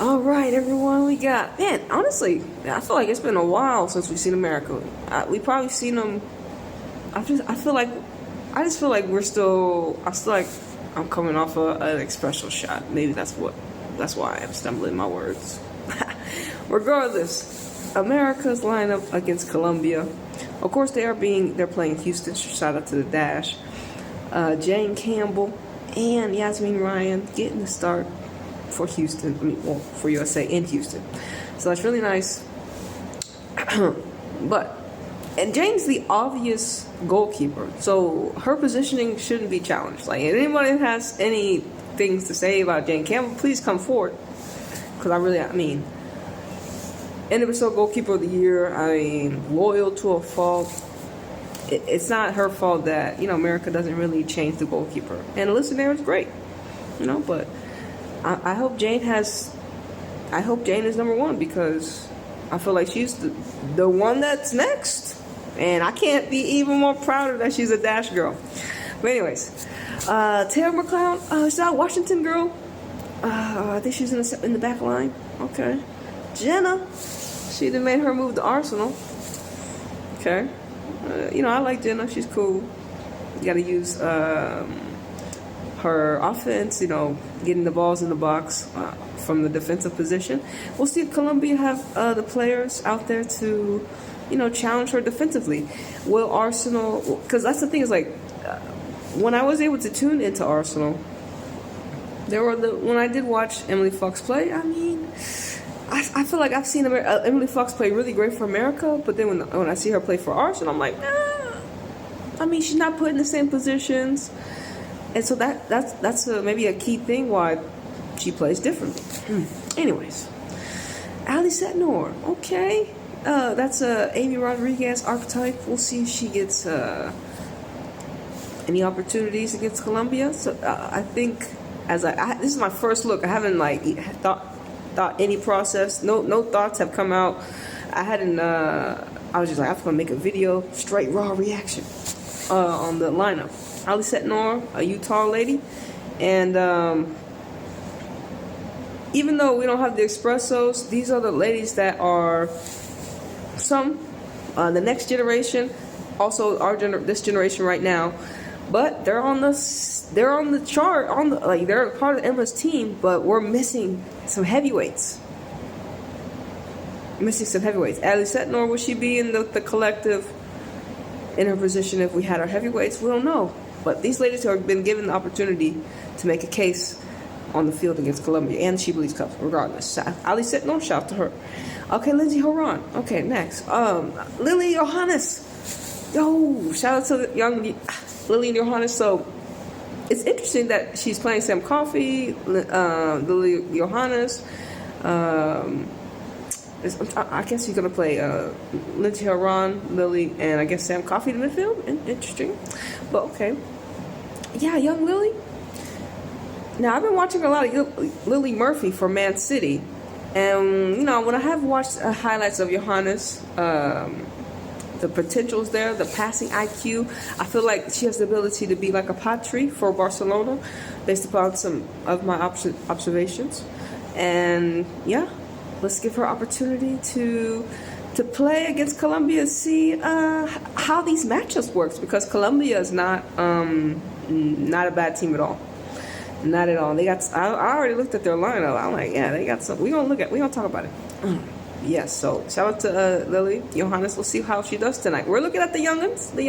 All right, everyone, we got, man, honestly, I feel like it's been a while since we've seen America. We probably seen them, I just feel like I'm coming off an espresso shot. Maybe that's why I'm stumbling my words. Regardless, America's lineup against Colombia. Of course, they're playing Houston. Shout out to the Dash. Jane Campbell and Yasmin Ryan getting the start for Houston. For USA in Houston. So that's really nice. And Jane's the obvious goalkeeper, so her positioning shouldn't be challenged. Like, if anybody has any things to say about Jane Campbell, please come forward. Because NWSL Goalkeeper of the Year, loyal to a fault. It's not her fault that, America doesn't really change the goalkeeper. And Alyssa Nair is great, but I hope Jane is number one, because I feel like she's the one that's next. And I can't be even more prouder that she's a Dash girl. But anyways, Tara McLeod, is that a Washington girl? I think she's in the back line. Okay. Jenna, she done made her move to Arsenal. Okay. I like Jenna. She's cool. You got to use her offense, getting the balls in the box from the defensive position. We'll see if Colombia have the players out there to, challenge her defensively. Will Arsenal, because that's the thing, is when I was able to tune into Arsenal, when I did watch Emily Fox play, I feel like I've seen Emily Fox play really great for America, but then when I see her play for Arsenal, I'm like, she's not put in the same positions. And so that's maybe a key thing why she plays differently. Anyways, Ali Setnor, okay. That's a Amy Rodriguez archetype. We'll see if she gets any opportunities against Colombia. So I think this is my first look. I haven't thought any process. No thoughts have come out. I was just like, I'm gonna make a video, straight raw reaction on the lineup. Ali Setnor, a Utah lady, and even though we don't have the espressos, these are the ladies that are the next generation, also this generation right now, but they're on the chart, they're part of Emma's team, but we're missing some heavyweights. Ali Setnor, will she be in the collective in her position if we had our heavyweights? We don't know. But these ladies have been given the opportunity to make a case on the field against Colombia, and she believes Cup, regardless. Ali Setnor, shout out to her. Okay, Lindsay Horan. Okay, next. Lily Johannes. Yo, shout out to the young Lily Johannes. So it's interesting that she's playing Sam Coffey, Lily Johannes. I guess she's going to play Lindsay Horan, Lily, and I guess Sam Coffey in the midfield. Interesting. But okay. Yeah, young Lily. Now, I've been watching a lot of Lily Murphy for Man City. And, when I have watched highlights of Johannes, the potential's there, the passing IQ, I feel like she has the ability to be like a Patri for Barcelona, based upon some of my observations. And, yeah. Let's give her opportunity to play against Colombia, see how these matchups works, because Colombia is not a bad team at all. Not at all. They got. I already looked at their lineup. I'm like, yeah, they got some. We're gonna talk about it. Yes. So shout out to Lily Johannes. We'll see how she does tonight. We're looking at the youngins. They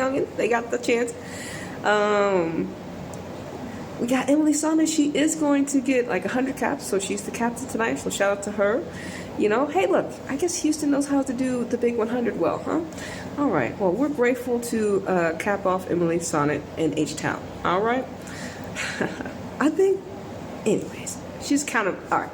got the chance. We got Emily Sonnet. She is going to get 100 caps, so she's the captain tonight. So shout out to her. Hey, look, I guess Houston knows how to do the big 100 well, huh? All right. Well, we're grateful to cap off Emily Sonnet in H-Town. All right. I think, anyways, she's kind of all right.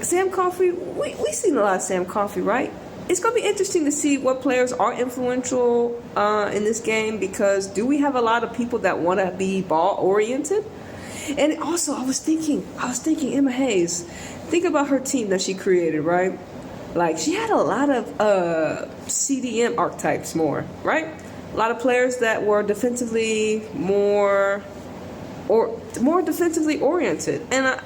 Sam Coffey. We've seen a lot of Sam Coffey, right? It's going to be interesting to see what players are influential in this game, because do we have a lot of people that want to be ball-oriented? And also, I was thinking, Emma Hayes, think about her team that she created, right? She had a lot of CDM archetypes more, right? A lot of players that were defensively more defensively oriented. And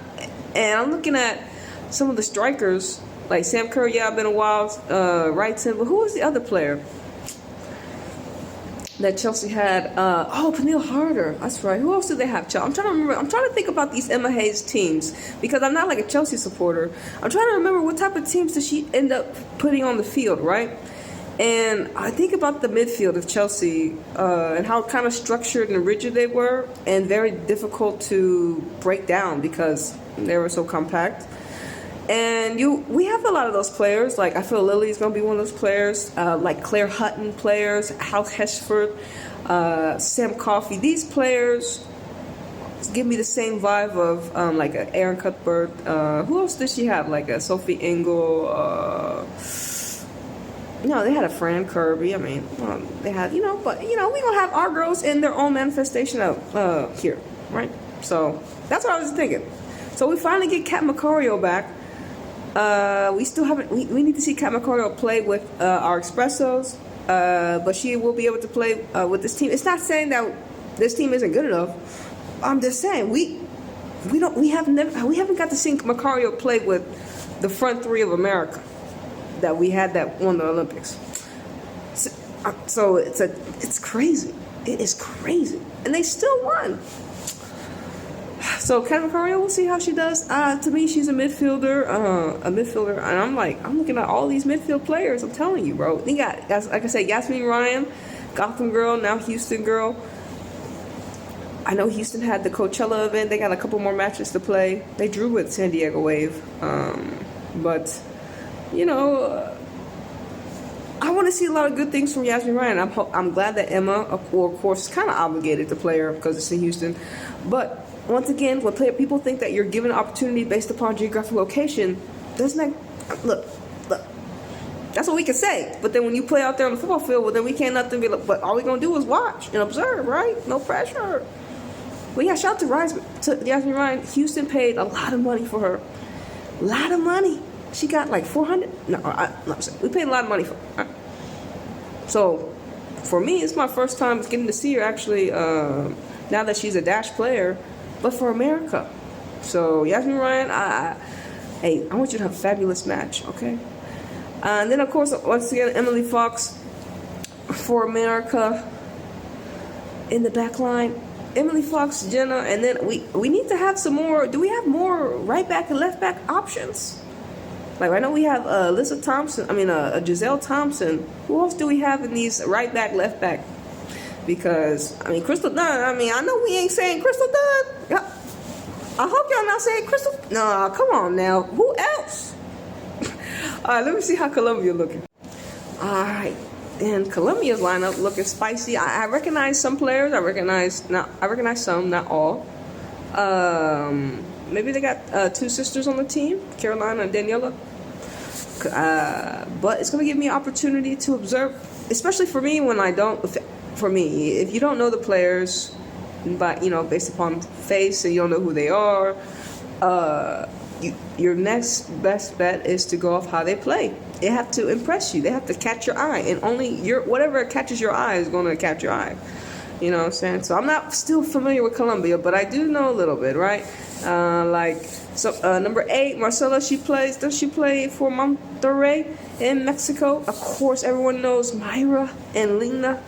I'm looking at some of the strikers, like Sam Kerr, yeah, been a while, Wrightson, but who was the other player that Chelsea had? Peniel Harder. That's right. Who else did they have? I'm trying to remember. I'm trying to think about these Emma Hayes teams because I'm not like a Chelsea supporter. I'm trying to remember what type of teams did she end up putting on the field, right? And I think about the midfield of Chelsea and how kind of structured and rigid they were and very difficult to break down because they were so compact. And we have a lot of those players. Like, I feel Lily's going to be one of those players. Like Claire Hutton players, Hal Heshford, Sam Coffey. These players give me the same vibe of like a Aaron Cuthbert. Who else did she have? Like a Sophie Ingle. No, they had a Fran Kirby. I mean, they had, but, we going to have our girls in their own manifestation of here, right? So that's what I was thinking. So we finally get Kat Macario back. We still haven't, we need to see Kat Macario play with our Expressos, but she will be able to play with this team. It's not saying that this team isn't good enough. I'm just saying we haven't got to see Macario play with the front three of America that we had that won the Olympics. So it's crazy. It is crazy, and they still won. So Kat Macario, we'll see how she does. To me, she's a midfielder, and I'm looking at all these midfield players. I'm telling you, bro. They got, like I said, Yasmin Ryan, Gotham girl, now Houston girl. I know Houston had the Coachella event. They got a couple more matches to play. They drew with San Diego Wave, but I want to see a lot of good things from Yasmin Ryan. I'm glad that Emma, of course, is kind of obligated to play her because it's in Houston. But once again, when people think that you're given an opportunity based upon geographic location, doesn't that look? That's what we can say. But then when you play out there on the football field, well, then we can't nothing be like. But all we're gonna do is watch and observe, right? No pressure. Well, yeah, shout out to Yasmin Ryan. Houston paid a lot of money for her. A lot of money. She got like 400. No, we paid a lot of money for her. So, for me, it's my first time getting to see her actually. Now that she's a Dash player, but for America. So Yasmin Ryan, I want you to have a fabulous match, okay? And then of course, once again, Emily Fox for America in the back line. Emily Fox, Jenna, and then we need to have some more. Do we have more right back and left back options? Like, I know we have Alyssa Thompson. I mean, Giselle Thompson. Who else do we have in these right back, left back? Because, I mean, Crystal Dunn. I mean, I know we ain't saying Crystal Dunn. Yeah. I hope y'all not saying Crystal. No, come on now. Who else? All right, let me see how Colombia looking. All right. And Colombia's lineup looking spicy. I recognize some players. I recognize some, not all. Maybe they got two sisters on the team, Carolina and Daniela. But it's going to give me an opportunity to observe, especially for me when I don't. For me, if you don't know the players, but based upon face and you don't know who they are, your next best bet is to go off how they play. They have to impress you. They have to catch your eye, and only whatever catches your eye is going to catch your eye. You know what I'm saying? So I'm not still familiar with Colombia, but I do know a little bit, right? Number 8, Marcela, does she play for Monterrey in Mexico? Of course, everyone knows Mayra and Lina,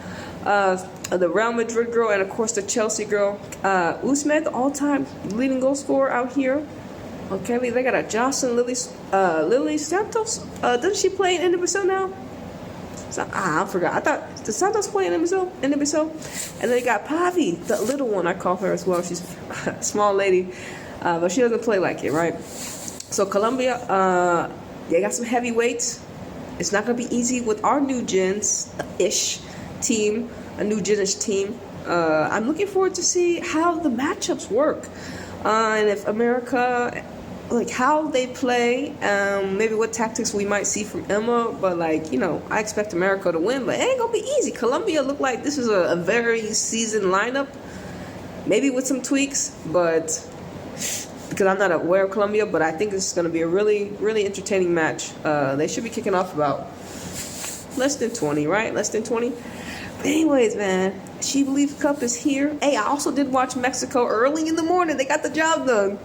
the Real Madrid girl, and of course the Chelsea girl. Usmed, the all-time leading goal scorer out here. Okay, they got a Jocelyn Lily Santos. Doesn't she play in NWSL now? I forgot. I thought, does Santos play in NWSL? And then they got Pavi, the little one, I call her as well. She's a small lady, but she doesn't play like it, right? So Colombia, they got some heavyweights. It's not going to be easy with our new gens-ish team, a new gen-ish team. I'm looking forward to see how the matchups work. And if America, like how they play, maybe what tactics we might see from Emma, but I expect America to win, but it ain't gonna be easy. Colombia look like this is a very seasoned lineup, maybe with some tweaks, but because I'm not aware of Colombia, but I think this is gonna be a really, really entertaining match. They should be kicking off about less than 20, right? Less than 20. But anyways, man, She Believes Cup is here. Hey, I also did watch Mexico early in the morning. They got the job done.